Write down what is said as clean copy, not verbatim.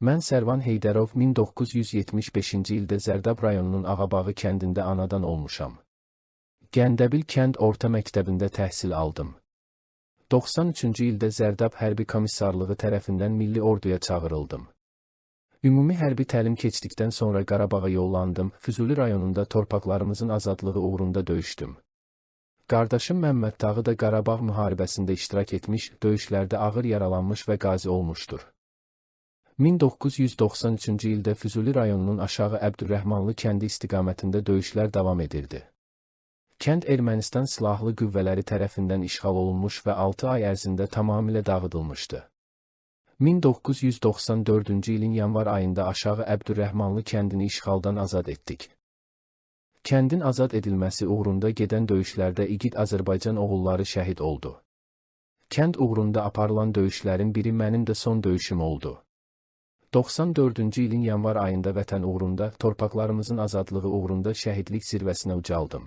Mən Sərvan Heydərov 1975-ci ildə Zərdab rayonunun Ağabağı kəndində anadan olmuşam. Gəndəbil kənd orta məktəbində təhsil aldım. 93-cü ildə Zərdab Hərbi Komissarlığı tərəfindən Milli Orduya çağırıldım. Ümumi hərbi təlim keçdikdən sonra Qarabağa yollandım, Füzuli rayonunda torpaqlarımızın azadlığı uğrunda döyüşdüm. Qardaşım Məmməd Tağı da Qarabağ müharibəsində iştirak etmiş, döyüşlərdə ağır yaralanmış və qazi olmuşdur. 1993-cü ildə Füzuli rayonunun Aşağı Əbdürrəhmanlı kəndi istiqamətində döyüşlər davam edirdi. Kənd Ermənistan silahlı qüvvələri tərəfindən işğal olunmuş və 6 ay ərzində tamamilə dağıdılmışdı. 1994-cü ilin yanvar ayında Aşağı Əbdürrəhmanlı kəndini işğaldan azad etdik. Kəndin azad edilməsi uğrunda gedən döyüşlərdə igid Azərbaycan oğulları şəhid oldu. Kənd uğrunda aparılan döyüşlərin biri mənim də son döyüşüm oldu. 94-cü ilin yanvar ayında vətən uğrunda, torpaqlarımızın azadlığı uğrunda şəhidlik zirvəsinə ucaldım.